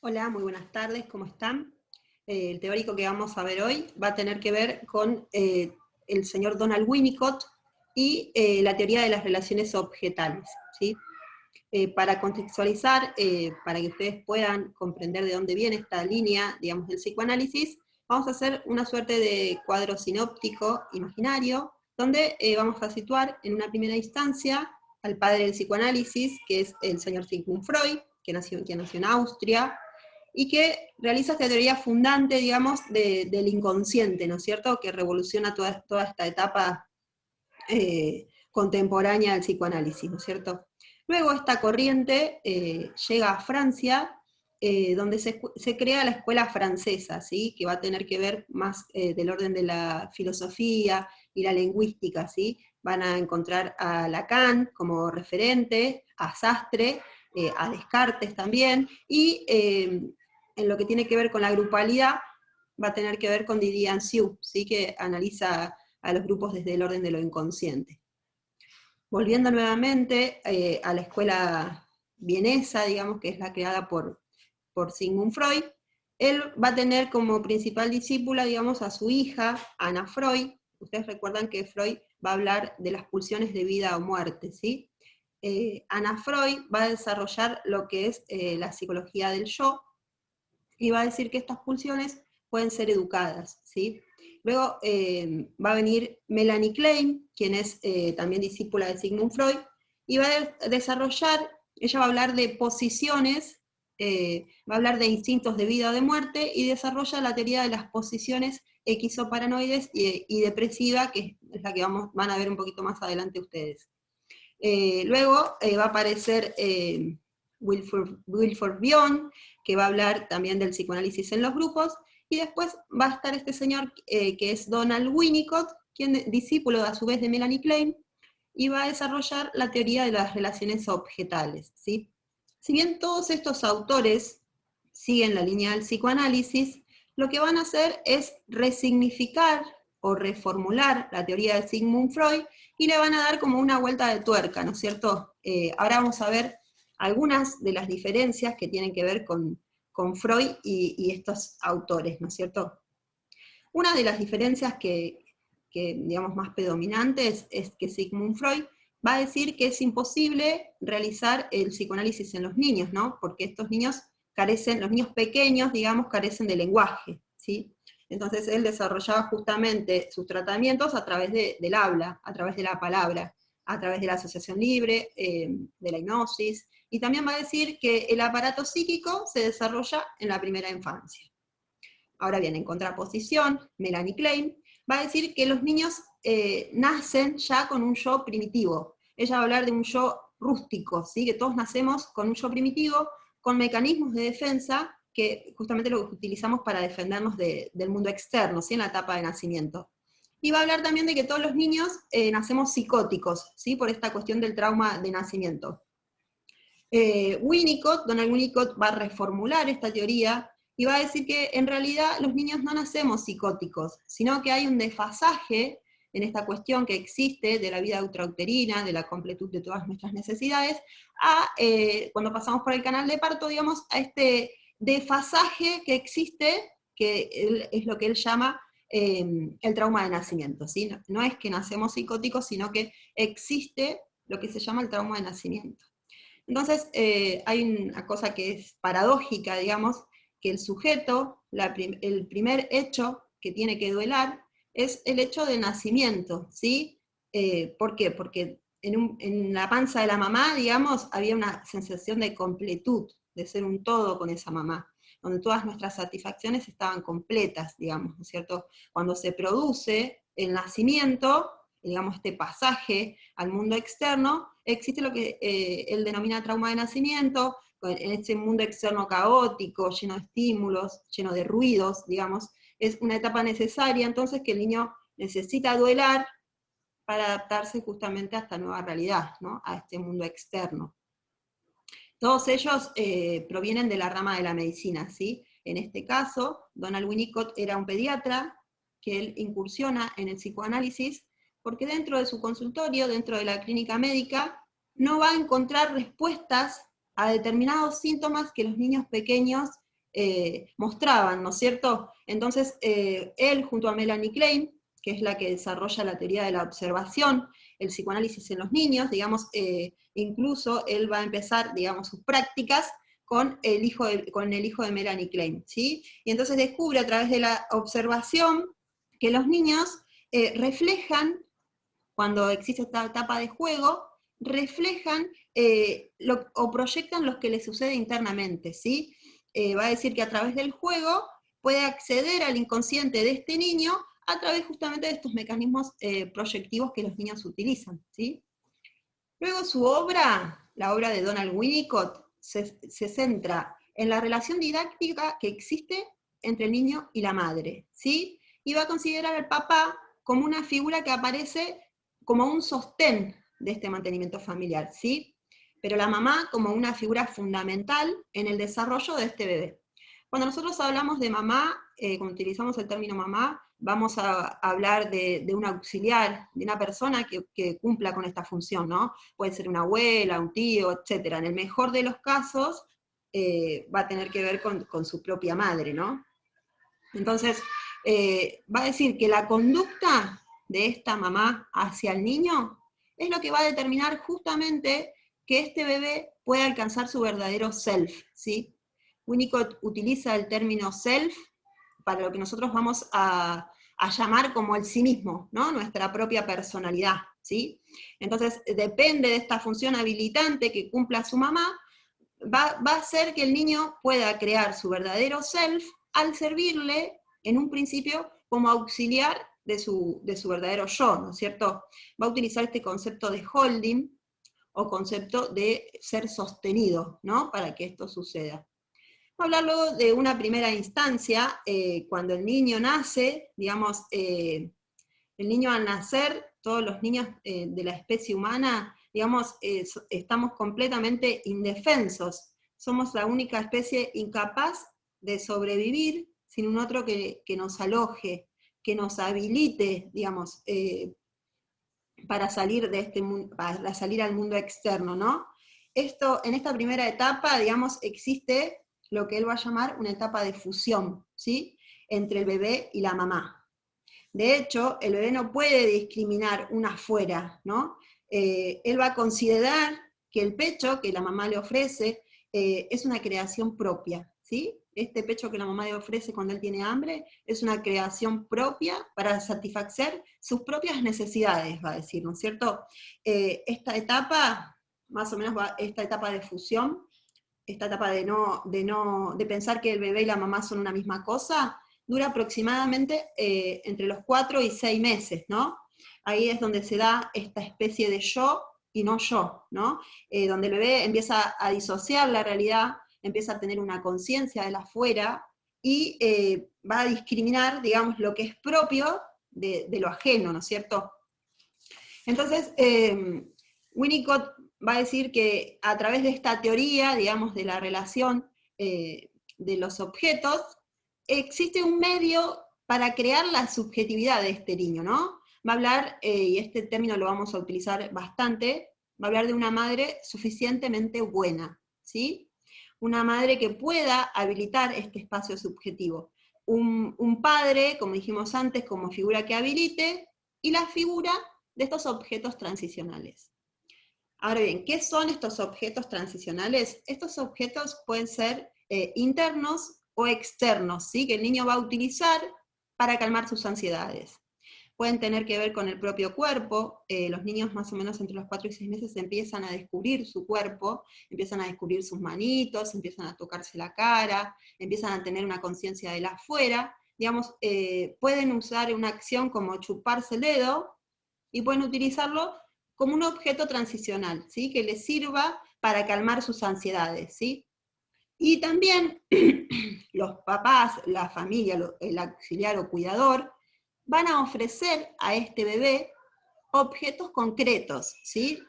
Hola, muy buenas tardes, ¿cómo están? El teórico que vamos a ver hoy va a tener que ver con el señor Donald Winnicott y la teoría de las relaciones objetales, ¿sí? Para contextualizar, para que ustedes puedan comprender de dónde viene esta línea, digamos, del psicoanálisis, vamos a hacer una suerte de cuadro sinóptico imaginario, donde vamos a situar en una primera instancia al padre del psicoanálisis, que es el señor Sigmund Freud, que nació en Austria, y que realiza esta teoría fundante, digamos, del inconsciente, ¿no es cierto?, que revoluciona toda esta etapa contemporánea del psicoanálisis, ¿no es cierto? Luego esta corriente llega a Francia, donde se crea la escuela francesa, ¿sí?, que va a tener que ver más del orden de la filosofía y la lingüística, ¿sí? Van a encontrar a Lacan como referente, a Sastre, a Descartes también, y en lo que tiene que ver con la grupalidad, va a tener que ver con Didier Anziou, ¿sí?, que analiza a los grupos desde el orden de lo inconsciente. Volviendo nuevamente a la escuela vienesa, digamos, que es la creada por Sigmund Freud, él va a tener como principal discípula, digamos, a su hija, Anna Freud. Ustedes recuerdan que Freud va a hablar de las pulsiones de vida o muerte, ¿sí? Anna Freud va a desarrollar lo que es la psicología del yo, y va a decir que estas pulsiones pueden ser educadas, ¿sí? Luego va a venir Melanie Klein, quien es también discípula de Sigmund Freud, y va a desarrollar, ella va a hablar de posiciones, va a hablar de instintos de vida o de muerte, y desarrolla la teoría de las posiciones esquizoparanoides y depresiva, que es la que van a ver un poquito más adelante ustedes. Luego va a aparecer Wilford Bion, que va a hablar también del psicoanálisis en los grupos, y después va a estar este señor que es Donald Winnicott, quien discípulo a su vez de Melanie Klein, y va a desarrollar la teoría de las relaciones objetales, ¿sí? Si bien todos estos autores siguen la línea del psicoanálisis, lo que van a hacer es resignificar o reformular la teoría de Sigmund Freud y le van a dar como una vuelta de tuerca, ¿no es cierto? Ahora vamos a ver algunas de las diferencias que tienen que ver con Freud y estos autores, ¿no es cierto? Una de las diferencias que, digamos, más predominantes es que Sigmund Freud va a decir que es imposible realizar el psicoanálisis en los niños, ¿no? Porque estos niños carecen, los niños pequeños, digamos, carecen de lenguaje, ¿sí? Entonces él desarrollaba justamente sus tratamientos a través del habla, a través de la palabra, a través de la asociación libre, de la hipnosis, y también va a decir que el aparato psíquico se desarrolla en la primera infancia. Ahora bien, en contraposición, Melanie Klein va a decir que los niños nacen ya con un yo primitivo. Ella va a hablar de un yo rústico, ¿sí? Que todos nacemos con un yo primitivo, con mecanismos de defensa, que justamente lo que utilizamos para defendernos del mundo externo, ¿sí? En la etapa de nacimiento. Y va a hablar también de que todos los niños nacemos psicóticos, ¿sí? Por esta cuestión del trauma de nacimiento. Donald Winnicott va a reformular esta teoría y va a decir que en realidad los niños no nacemos psicóticos, sino que hay un desfasaje en esta cuestión que existe de la vida ultrauterina, de la completud de todas nuestras necesidades, cuando pasamos por el canal de parto, digamos, a este desfasaje que existe, que es lo que él llama el trauma de nacimiento, ¿sí? No es que nacemos psicóticos, sino que existe lo que se llama el trauma de nacimiento. Entonces, hay una cosa que es paradójica, digamos, que el sujeto, el primer hecho que tiene que duelar es el hecho de nacimiento, ¿sí? ¿Por qué? Porque en la panza de la mamá, digamos, había una sensación de completud, de ser un todo con esa mamá, donde todas nuestras satisfacciones estaban completas, digamos, ¿no es cierto? Cuando se produce el nacimiento, digamos, este pasaje al mundo externo, existe lo que él denomina trauma de nacimiento, en este mundo externo caótico, lleno de estímulos, lleno de ruidos, digamos, es una etapa necesaria, entonces, que el niño necesita duelar para adaptarse justamente a esta nueva realidad, ¿no? A este mundo externo. Todos ellos provienen de la rama de la medicina, ¿sí? En este caso, Donald Winnicott era un pediatra, que él incursiona en el psicoanálisis, porque dentro de su consultorio, dentro de la clínica médica, no va a encontrar respuestas a determinados síntomas que los niños pequeños mostraban, ¿no es cierto? Entonces, él junto a Melanie Klein, que es la que desarrolla la teoría de la observación, el psicoanálisis en los niños, digamos, incluso él va a empezar, digamos, sus prácticas con el hijo de Melanie Klein, ¿sí? Y entonces descubre a través de la observación que los niños reflejan, cuando existe esta etapa de juego, reflejan o proyectan lo que les sucede internamente, ¿sí? Va a decir que a través del juego puede acceder al inconsciente de este niño a través justamente de estos mecanismos proyectivos que los niños utilizan, ¿sí? Luego su obra, la obra de Donald Winnicott, se centra en la relación didáctica que existe entre el niño y la madre, ¿sí? Y va a considerar al papá como una figura que aparece como un sostén de este mantenimiento familiar, ¿sí? Pero la mamá como una figura fundamental en el desarrollo de este bebé. Cuando nosotros hablamos de mamá, cuando utilizamos el término mamá, vamos a hablar de un auxiliar, de una persona que cumpla con esta función, ¿no? Puede ser una abuela, un tío, etc. En el mejor de los casos, va a tener que ver con su propia madre, ¿no? Entonces, va a decir que la conducta de esta mamá hacia el niño es lo que va a determinar justamente que este bebé pueda alcanzar su verdadero self, ¿sí? Winnicott utiliza el término self para lo que nosotros vamos a llamar como el sí mismo, ¿no? Nuestra propia personalidad, ¿sí? Entonces, depende de esta función habilitante que cumpla su mamá, va a hacer que el niño pueda crear su verdadero self al servirle, en un principio, como auxiliar de su verdadero yo, ¿no es cierto? Va a utilizar este concepto de holding, o concepto de ser sostenido, ¿no? Para que esto suceda. Hablar luego de una primera instancia, cuando el niño nace, digamos, el niño al nacer, todos los niños de la especie humana, digamos, estamos completamente indefensos. Somos la única especie incapaz de sobrevivir sin un otro que nos aloje, que nos habilite, digamos, para salir de este mundo, para salir al mundo externo, ¿no? En esta primera etapa, digamos, existe lo que él va a llamar una etapa de fusión, ¿sí? Entre el bebé y la mamá. De hecho, el bebé no puede discriminar una afuera, ¿no? Él va a considerar que el pecho que la mamá le ofrece es una creación propia, ¿sí? Este pecho que la mamá le ofrece cuando él tiene hambre es una creación propia para satisfacer sus propias necesidades, va a decir, ¿no es cierto? Esta etapa, más o menos esta etapa de fusión, esta etapa de pensar que el bebé y la mamá son una misma cosa, dura aproximadamente entre los 4 y 6 meses, ¿no? Ahí es donde se da esta especie de yo y no yo, ¿no? Donde el bebé empieza a disociar la realidad, empieza a tener una conciencia del afuera y va a discriminar, digamos, lo que es propio de lo ajeno, ¿no es cierto? Entonces, Winnicott va a decir que a través de esta teoría, digamos, de la relación de los objetos, existe un medio para crear la subjetividad de este niño, ¿no? Va a hablar, y este término lo vamos a utilizar bastante, va a hablar de una madre suficientemente buena, ¿sí? Una madre que pueda habilitar este espacio subjetivo. Un padre, como dijimos antes, como figura que habilite, y la figura de estos objetos transicionales. Ahora bien, ¿qué son estos objetos transicionales? Estos objetos pueden ser internos o externos, ¿sí? Que el niño va a utilizar para calmar sus ansiedades. Pueden tener que ver con el propio cuerpo, los niños más o menos entre los 4 y 6 meses empiezan a descubrir su cuerpo, empiezan a descubrir sus manitos, empiezan a tocarse la cara, empiezan a tener una conciencia del afuera, digamos, pueden usar una acción como chuparse el dedo, y pueden utilizarlo como un objeto transicional, ¿sí? Que les sirva para calmar sus ansiedades, ¿sí? Y también los papás, la familia, el auxiliar o cuidador, van a ofrecer a este bebé objetos concretos, ¿sí?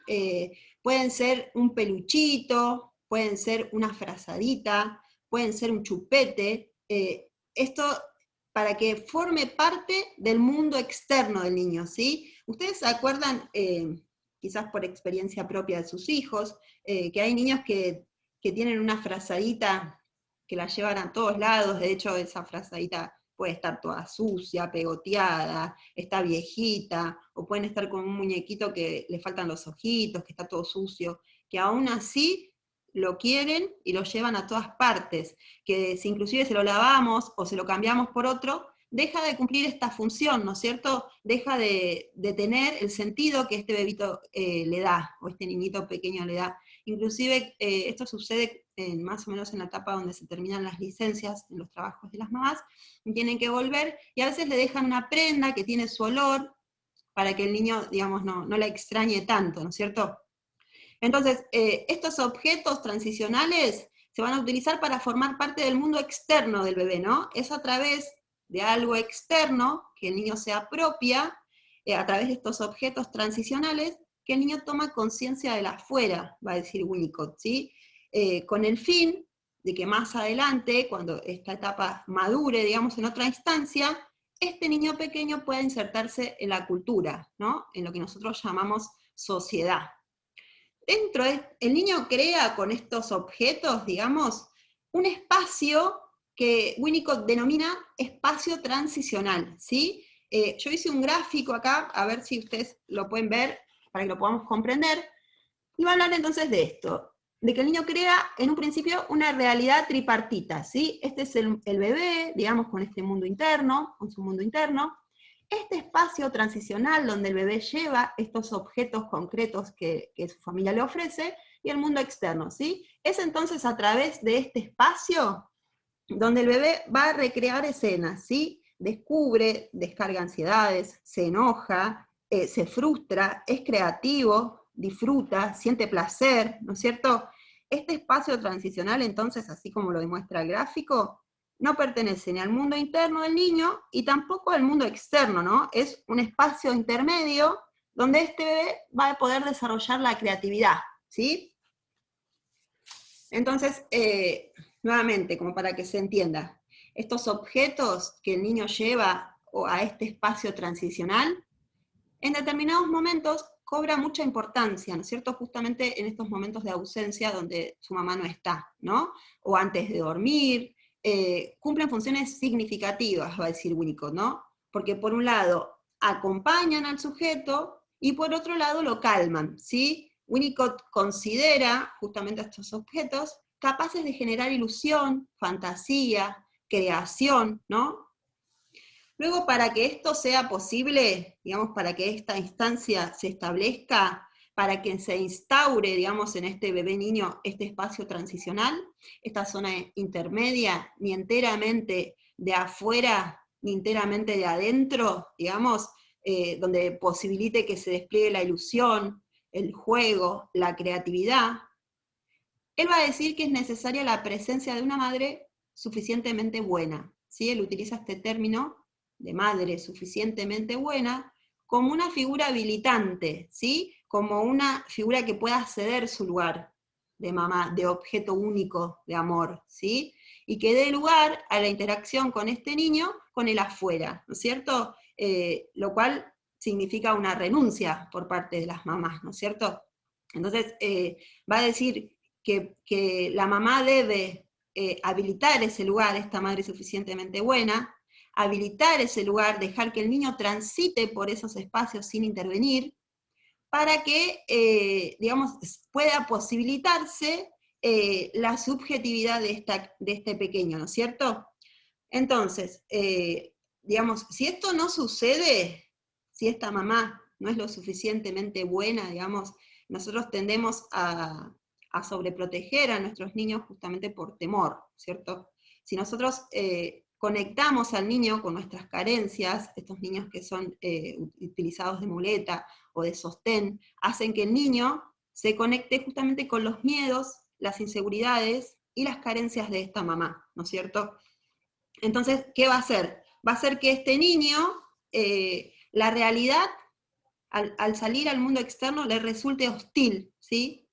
Pueden ser un peluchito, pueden ser una frazadita, pueden ser un chupete, esto para que forme parte del mundo externo del niño, ¿sí? Ustedes se acuerdan, quizás por experiencia propia de sus hijos, que hay niños que tienen una frazadita que la llevan a todos lados, de hecho esa frazadita puede estar toda sucia, pegoteada, está viejita, o pueden estar con un muñequito que le faltan los ojitos, que está todo sucio, que aún así lo quieren y lo llevan a todas partes, que si inclusive se lo lavamos o se lo cambiamos por otro, deja de cumplir esta función, ¿no es cierto? Deja de tener el sentido que este bebito le da, o este niñito pequeño le da. Inclusive esto sucede más o menos en la etapa donde se terminan las licencias en los trabajos de las mamás, y tienen que volver, y a veces le dejan una prenda que tiene su olor, para que el niño, digamos, no la extrañe tanto, ¿no es cierto? Entonces, estos objetos transicionales se van a utilizar para formar parte del mundo externo del bebé, ¿no? Es a través de algo externo que el niño se apropia, a través de estos objetos transicionales, que el niño toma conciencia del afuera, va a decir Winnicott, ¿sí? Con el fin de que más adelante, cuando esta etapa madure, digamos, en otra instancia, este niño pequeño pueda insertarse en la cultura, ¿no? En lo que nosotros llamamos sociedad. El niño crea con estos objetos, digamos, un espacio que Winnicott denomina espacio transicional, ¿sí? Yo hice un gráfico acá, a ver si ustedes lo pueden ver, para que lo podamos comprender, y va a hablar entonces de esto, de que el niño crea en un principio una realidad tripartita, ¿sí? Este es el bebé, digamos, con este mundo interno, con su mundo interno. Este espacio transicional donde el bebé lleva estos objetos concretos que su familia le ofrece, y el mundo externo, ¿sí? Es entonces a través de este espacio donde el bebé va a recrear escenas, ¿sí? Descubre, descarga ansiedades, se enoja, se frustra, es creativo, disfruta, siente placer, ¿no es cierto? Este espacio transicional, entonces, así como lo demuestra el gráfico, no pertenece ni al mundo interno del niño y tampoco al mundo externo, ¿no? Es un espacio intermedio donde este bebé va a poder desarrollar la creatividad, ¿sí? Entonces, nuevamente, como para que se entienda, estos objetos que el niño lleva a este espacio transicional, en determinados momentos cobra mucha importancia, ¿no es cierto? Justamente en estos momentos de ausencia donde su mamá no está, ¿no? O antes de dormir, cumplen funciones significativas, va a decir Winnicott, ¿no? Porque por un lado acompañan al sujeto y por otro lado lo calman, ¿sí? Winnicott considera justamente a estos objetos capaces de generar ilusión, fantasía, creación, ¿no? Luego, para que esto sea posible, digamos, para que esta instancia se establezca, para que se instaure, digamos, en este bebé niño este espacio transicional, esta zona intermedia, ni enteramente de afuera, ni enteramente de adentro, digamos, donde posibilite que se despliegue la ilusión, el juego, la creatividad, él va a decir que es necesaria la presencia de una madre suficientemente buena, ¿sí? Él utiliza este término de madre suficientemente buena como una figura habilitante, ¿sí? Como una figura que pueda ceder su lugar de mamá, de objeto único de amor, ¿sí? Y que dé lugar a la interacción con este niño, con el afuera, ¿no es cierto? Lo cual significa una renuncia por parte de las mamás, ¿no es cierto? Entonces, va a decir que la mamá debe habilitar ese lugar, esta madre suficientemente buena, habilitar ese lugar, dejar que el niño transite por esos espacios sin intervenir, para que, digamos, pueda posibilitarse la subjetividad de este pequeño, ¿no es cierto? Entonces, digamos, si esto no sucede, si esta mamá no es lo suficientemente buena, digamos, nosotros tendemos a sobreproteger a nuestros niños justamente por temor, ¿cierto? Si nosotros conectamos al niño con nuestras carencias, estos niños que son utilizados de muleta o de sostén, hacen que el niño se conecte justamente con los miedos, las inseguridades y las carencias de esta mamá, ¿no es cierto? Entonces, ¿qué va a hacer? Va a hacer que este niño, la realidad, al salir al mundo externo, le resulte hostil, ¿sí?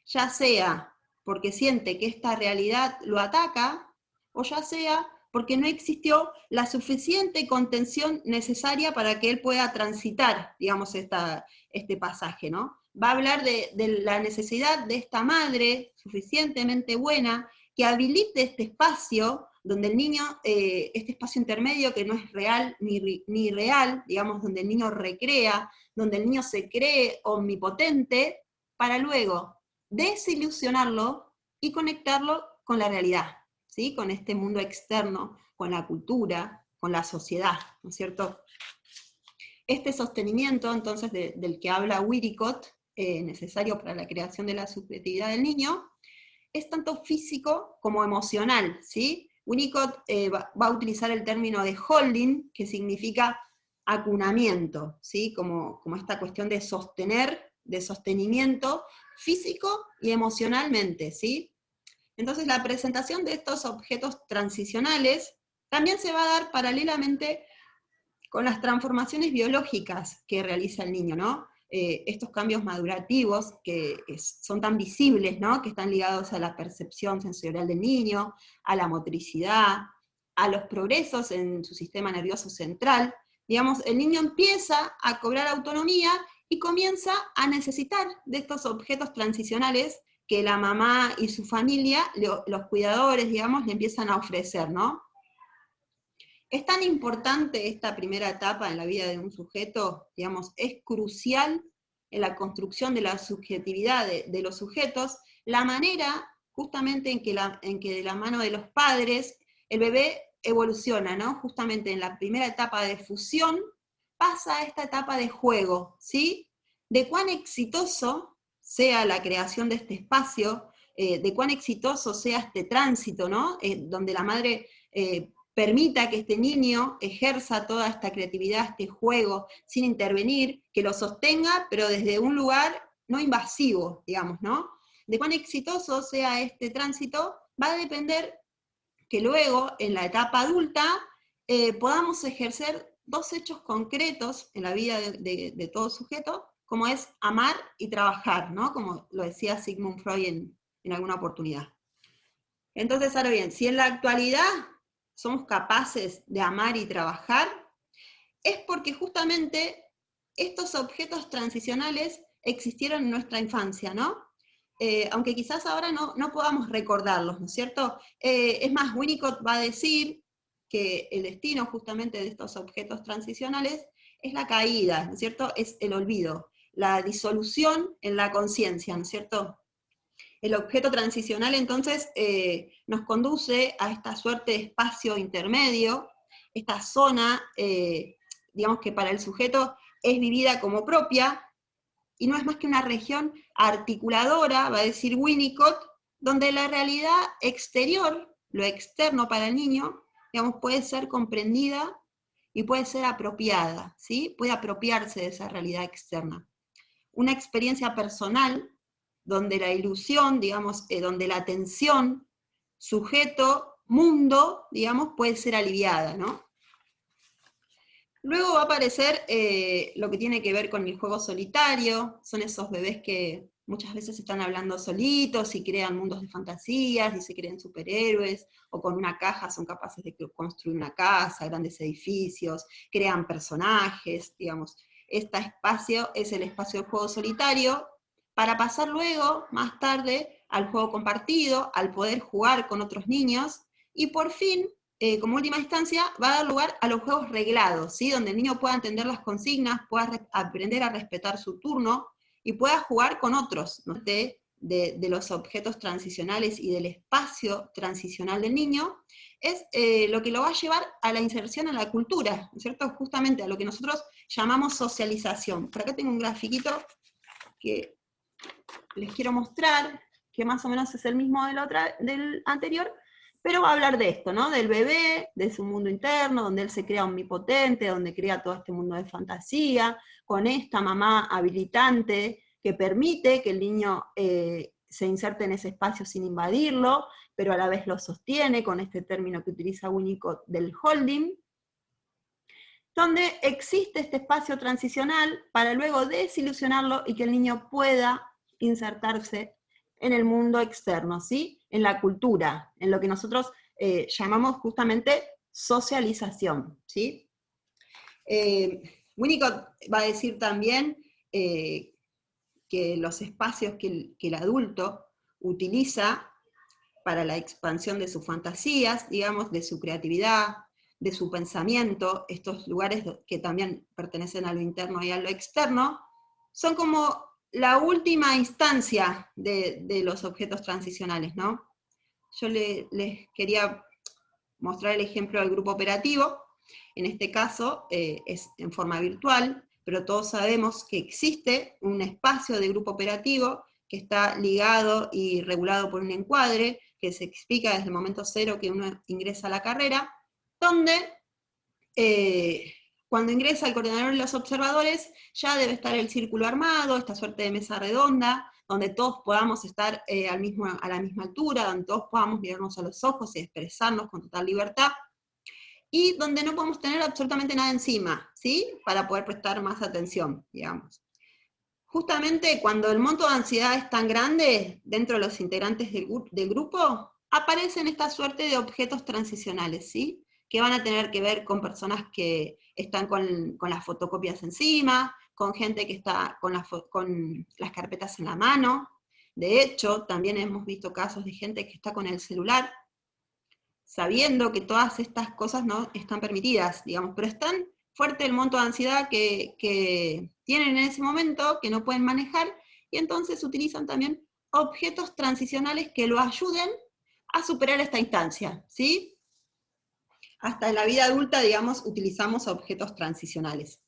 Ya sea porque siente que esta realidad lo ataca, o ya sea porque no existió la suficiente contención necesaria para que él pueda transitar, digamos, este pasaje, ¿no? Va a hablar de la necesidad de esta madre suficientemente buena, que habilite este espacio donde el niño, este espacio intermedio que no es real ni real, digamos, donde el niño recrea, donde el niño se cree omnipotente, para luego desilusionarlo y conectarlo con la realidad, ¿sí? Con este mundo externo, con la cultura, con la sociedad, ¿no es cierto? Este sostenimiento, entonces, del que habla Winnicott, necesario para la creación de la subjetividad del niño, es tanto físico como emocional, ¿sí? Winnicott va a utilizar el término de holding, que significa acunamiento, ¿sí? Como esta cuestión de sostener, de sostenimiento físico y emocionalmente, ¿sí? Entonces la presentación de estos objetos transicionales también se va a dar paralelamente con las transformaciones biológicas que realiza el niño, ¿no? Estos cambios madurativos que son tan visibles, ¿no? Que están ligados a la percepción sensorial del niño, a la motricidad, a los progresos en su sistema nervioso central. Digamos, el niño empieza a cobrar autonomía y comienza a necesitar de estos objetos transicionales que la mamá y su familia, los cuidadores, digamos, le empiezan a ofrecer, ¿no? Es tan importante esta primera etapa en la vida de un sujeto, digamos, es crucial en la construcción de la subjetividad de los sujetos, la manera justamente en que de la mano de los padres el bebé evoluciona, ¿no? Justamente en la primera etapa de fusión pasa a esta etapa de juego, ¿sí? De cuán exitoso sea la creación de este espacio, de cuán exitoso sea este tránsito, ¿no? Donde la madre permita que este niño ejerza toda esta creatividad, este juego, sin intervenir, que lo sostenga, pero desde un lugar no invasivo, digamos, ¿no? De cuán exitoso sea este tránsito va a depender que luego, en la etapa adulta, podamos ejercer dos hechos concretos en la vida de todo sujeto, como es amar y trabajar, ¿no? Como lo decía Sigmund Freud en alguna oportunidad. Entonces, ahora bien, si en la actualidad somos capaces de amar y trabajar, es porque justamente estos objetos transicionales existieron en nuestra infancia, ¿no? Aunque quizás ahora no podamos recordarlos, ¿no es cierto? Es más, Winnicott va a decir que el destino justamente de estos objetos transicionales es la caída, ¿no es cierto? Es el olvido, la disolución en la conciencia, ¿no es cierto? El objeto transicional entonces nos conduce a esta suerte de espacio intermedio, esta zona, digamos que para el sujeto es vivida como propia, y no es más que una región articuladora, va a decir Winnicott, donde la realidad exterior, lo externo para el niño, digamos, puede ser comprendida y puede ser apropiada, ¿sí? Puede apropiarse de esa realidad externa. Una experiencia personal donde la ilusión, digamos, donde la tensión, sujeto, mundo, digamos, puede ser aliviada, ¿no? Luego va a aparecer lo que tiene que ver con el juego solitario, son esos bebés que muchas veces están hablando solitos y crean mundos de fantasías y se creen superhéroes, o con una caja son capaces de construir una casa, grandes edificios, crean personajes, digamos. Este espacio es el espacio del juego solitario, para pasar luego, más tarde, al juego compartido, al poder jugar con otros niños, y por fin como última instancia, va a dar lugar a los juegos reglados, ¿sí? Donde el niño pueda entender las consignas, pueda aprender a respetar su turno y pueda jugar con otros, ¿no? de los objetos transicionales y del espacio transicional del niño, es lo que lo va a llevar a la inserción en la cultura, ¿no es cierto? Justamente a lo que nosotros llamamos socialización. Por acá tengo un grafiquito que les quiero mostrar, que más o menos es el mismo del anterior, pero va a hablar de esto, ¿no? Del bebé, de su mundo interno, donde él se crea omnipotente, donde crea todo este mundo de fantasía, con esta mamá habilitante que permite que el niño se inserte en ese espacio sin invadirlo, pero a la vez lo sostiene con este término que utiliza Winnicott del holding, donde existe este espacio transicional para luego desilusionarlo y que el niño pueda insertarse en el mundo externo, ¿sí? En la cultura, en lo que nosotros llamamos justamente socialización, ¿sí? Winnicott va a decir también que los espacios que el adulto utiliza para la expansión de sus fantasías, digamos, de su creatividad, de su pensamiento. Estos lugares que también pertenecen a lo interno y a lo externo, son como la última instancia de los objetos transicionales, ¿no? Yo les quería mostrar el ejemplo del grupo operativo. En este caso es en forma virtual, pero todos sabemos que existe un espacio de grupo operativo que está ligado y regulado por un encuadre, que se explica desde el momento cero que uno ingresa a la carrera, donde cuando ingresa el coordinador y los observadores, ya debe estar el círculo armado, esta suerte de mesa redonda, donde todos podamos estar a la misma altura, donde todos podamos mirarnos a los ojos y expresarnos con total libertad, y donde no podemos tener absolutamente nada encima, ¿sí? Para poder prestar más atención, digamos. Justamente cuando el monto de ansiedad es tan grande dentro de los integrantes del grupo, aparecen esta suerte de objetos transicionales, ¿sí? Que van a tener que ver con personas que están con las fotocopias encima, con gente que está con las carpetas en la mano. De hecho, también hemos visto casos de gente que está con el celular, sabiendo que todas estas cosas no están permitidas, digamos, pero es tan fuerte el monto de ansiedad que tienen en ese momento, que no pueden manejar, y entonces utilizan también objetos transicionales que lo ayuden a superar esta instancia, ¿sí? Hasta en la vida adulta, digamos, utilizamos objetos transicionales.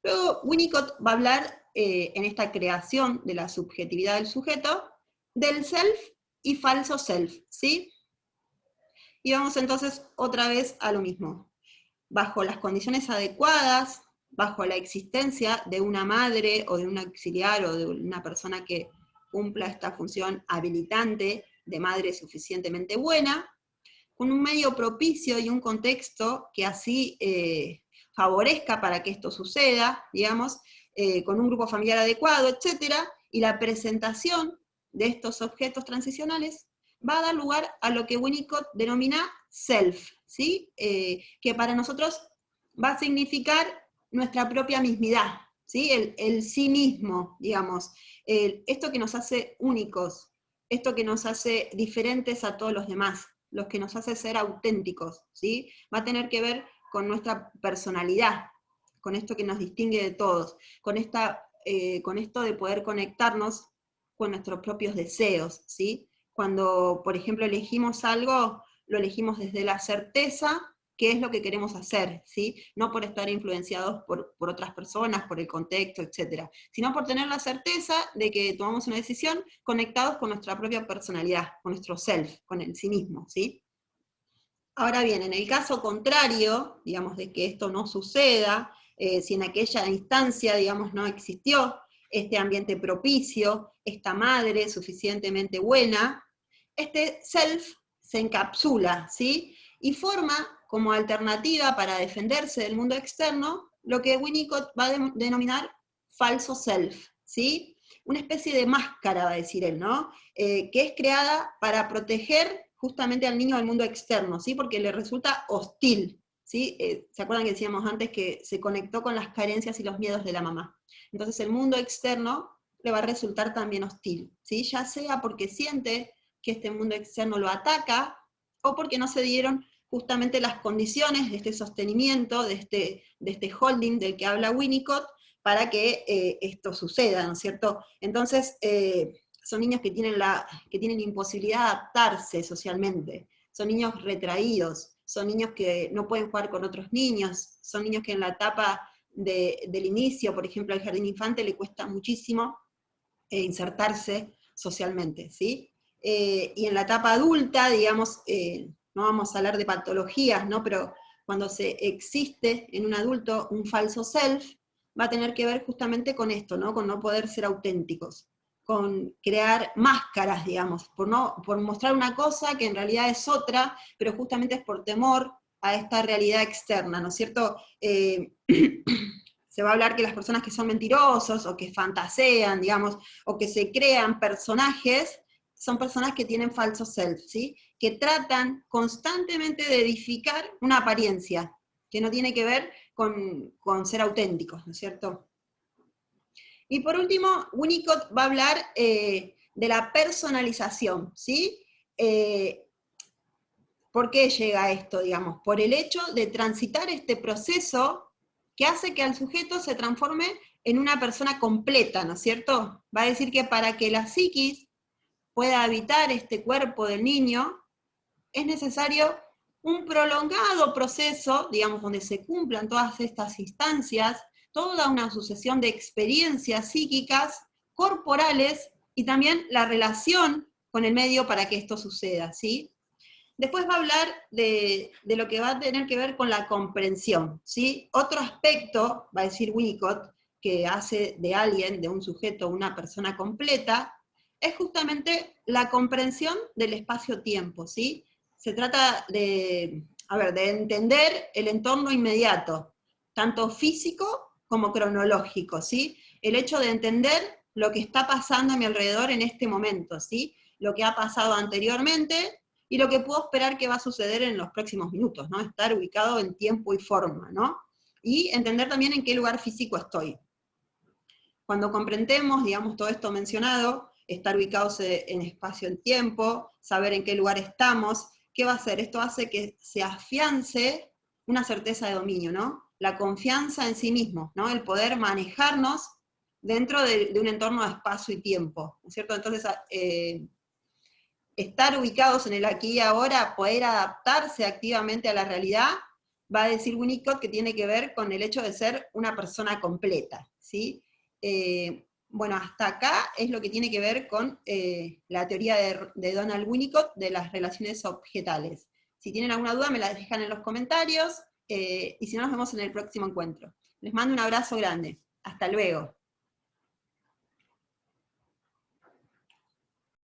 Luego Winnicott va a hablar en esta creación de la subjetividad del sujeto, del self y falso self, ¿sí? Y vamos entonces otra vez a lo mismo. Bajo las condiciones adecuadas, bajo la existencia de una madre o de un auxiliar o de una persona que cumpla esta función habilitante de madre suficientemente buena, con un medio propicio y un contexto que así favorezca para que esto suceda, digamos, con un grupo familiar adecuado, etc., y la presentación de estos objetos transicionales va a dar lugar a lo que Winnicott denomina self, ¿sí? Que para nosotros va a significar nuestra propia mismidad, ¿sí? El sí mismo, digamos, esto que nos hace únicos, esto que nos hace diferentes a todos los demás, los que nos hace ser auténticos, ¿sí? Va a tener que ver con nuestra personalidad, con esto que nos distingue de todos, con esto de poder conectarnos con nuestros propios deseos, ¿sí? Cuando, por ejemplo, elegimos algo, lo elegimos desde la certeza qué es lo que queremos hacer, ¿sí? No por estar influenciados por otras personas, por el contexto, etc., sino por tener la certeza de que tomamos una decisión conectados con nuestra propia personalidad, con nuestro self, con el sí mismo, ¿sí? Ahora bien, en el caso contrario, digamos, de que esto no suceda, si en aquella instancia, digamos, no existió este ambiente propicio, esta madre suficientemente buena, este self se encapsula, ¿sí? Y forma como alternativa para defenderse del mundo externo lo que Winnicott va a denominar falso self, ¿sí? Una especie de máscara, va a decir él, ¿no? Que es creada para proteger justamente al niño del mundo externo, ¿sí? Porque le resulta hostil, ¿sí? ¿Se acuerdan que decíamos antes que se conectó con las carencias y los miedos de la mamá? Entonces el mundo externo le va a resultar también hostil, ¿sí? Ya sea porque siente que este mundo externo lo ataca, o porque no se dieron justamente las condiciones de este sostenimiento, de este holding del que habla Winnicott, para que esto suceda, ¿no es cierto? Entonces, son niños que tienen imposibilidad de adaptarse socialmente, son niños retraídos, son niños que no pueden jugar con otros niños, son niños que en la etapa del inicio, por ejemplo, al jardín infante, le cuesta muchísimo insertarse socialmente, ¿sí? Y en la etapa adulta, digamos, no vamos a hablar de patologías, ¿no? Pero cuando se existe en un adulto un falso self, va a tener que ver justamente con esto, ¿no? Con no poder ser auténticos, con crear máscaras, digamos, por mostrar una cosa que en realidad es otra, pero justamente es por temor a esta realidad externa, ¿no es cierto? Se va a hablar que las personas que son mentirosos, o que fantasean, digamos, o que se crean personajes, son personas que tienen falso self, ¿sí? Que tratan constantemente de edificar una apariencia, que no tiene que ver con ser auténticos, ¿no es cierto? Y por último, Winnicott va a hablar de la personalización, ¿sí? ¿Por qué llega a esto, digamos? Por el hecho de transitar este proceso que hace que al sujeto se transforme en una persona completa, ¿no es cierto? Va a decir que para que la psiquis pueda habitar este cuerpo del niño, es necesario un prolongado proceso, digamos, donde se cumplan todas estas instancias, toda una sucesión de experiencias psíquicas, corporales, y también la relación con el medio para que esto suceda, ¿sí? Después va a hablar de lo que va a tener que ver con la comprensión, ¿sí? Otro aspecto, va a decir Winnicott, que hace de alguien, de un sujeto, una persona completa, es justamente la comprensión del espacio-tiempo, ¿sí? Se trata de entender el entorno inmediato, tanto físico como cronológico, ¿sí? El hecho de entender lo que está pasando a mi alrededor en este momento, ¿sí? Lo que ha pasado anteriormente, y lo que puedo esperar que va a suceder en los próximos minutos, ¿no? Estar ubicado en tiempo y forma, ¿no? Y entender también en qué lugar físico estoy. Cuando comprendemos, digamos, todo esto mencionado, estar ubicados en espacio en tiempo, saber en qué lugar estamos, ¿qué va a hacer? Esto hace que se afiance una certeza de dominio, ¿no? La confianza en sí mismo, ¿no? El poder manejarnos dentro de un entorno de espacio y tiempo, ¿no es cierto? Entonces, estar ubicados en el aquí y ahora, poder adaptarse activamente a la realidad, va a decir Winnicott que tiene que ver con el hecho de ser una persona completa, ¿sí? Bueno, hasta acá es lo que tiene que ver con la teoría de Donald Winnicott de las relaciones objetales. Si tienen alguna duda me la dejan en los comentarios, y si no nos vemos en el próximo encuentro. Les mando un abrazo grande. Hasta luego.